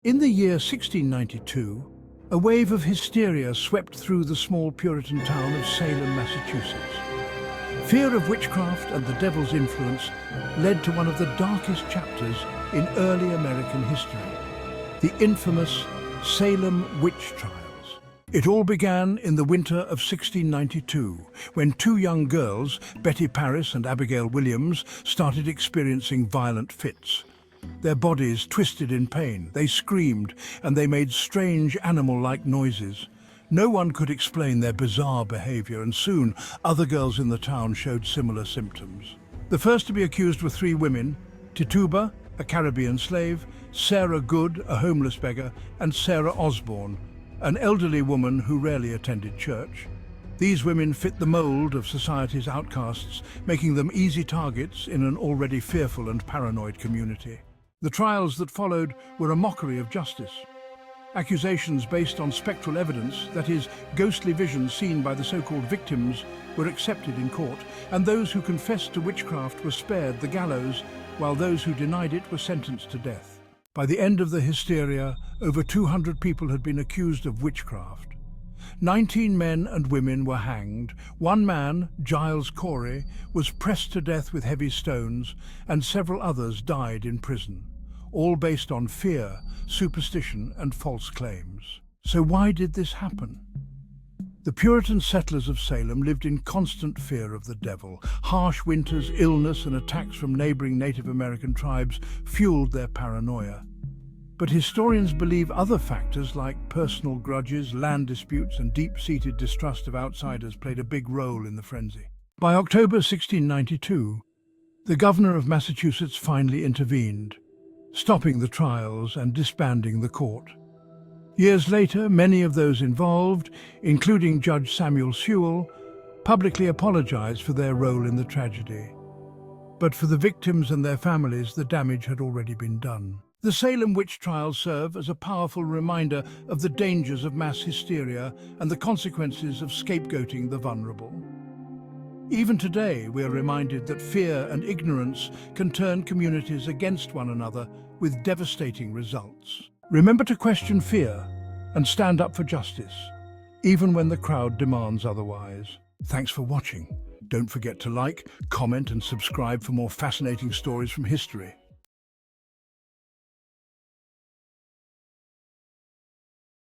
In the year 1692, a wave of hysteria swept through the small Puritan town of Salem, Massachusetts. Fear of witchcraft and the devil's influence led to one of the darkest chapters in early American history, the infamous Salem Witch Trials. It all began in the winter of 1692, when two young girls, Betty Paris and Abigail Williams, started experiencing violent fits. Their bodies twisted in pain, they screamed, and they made strange animal-like noises. No one could explain their bizarre behavior, and soon other girls in the town showed similar symptoms. The first to be accused were three women: Tituba, a Caribbean slave; Sarah Good, a homeless beggar; and Sarah Osborne, an elderly woman who rarely attended church. These women fit the mold of society's outcasts, making them easy targets in an already fearful and paranoid community. The trials that followed were a mockery of justice. Accusations based on spectral evidence, that is, ghostly visions seen by the so-called victims, were accepted in court, and those who confessed to witchcraft were spared the gallows, while those who denied it were sentenced to death. By the end of the hysteria, over 200 people had been accused of witchcraft. 19 men and women were hanged. One man, Giles Corey, was pressed to death with heavy stones, and several others died in prison, all based on fear, superstition, and false claims. So why did this happen? The Puritan settlers of Salem lived in constant fear of the devil. Harsh winters, illness, and attacks from neighboring Native American tribes fueled their paranoia. But historians believe other factors like personal grudges, land disputes, and deep-seated distrust of outsiders played a big role in the frenzy. By October 1692, the governor of Massachusetts finally intervened, stopping the trials and disbanding the court. Years later, many of those involved, including Judge Samuel Sewell, publicly apologized for their role in the tragedy. But for the victims and their families, the damage had already been done. The Salem Witch Trials serve as a powerful reminder of the dangers of mass hysteria and the consequences of scapegoating the vulnerable. Even today, we are reminded that fear and ignorance can turn communities against one another with devastating results. Remember to question fear and stand up for justice, even when the crowd demands otherwise. Thanks for watching. Don't forget to like, comment, and subscribe for more fascinating stories from history.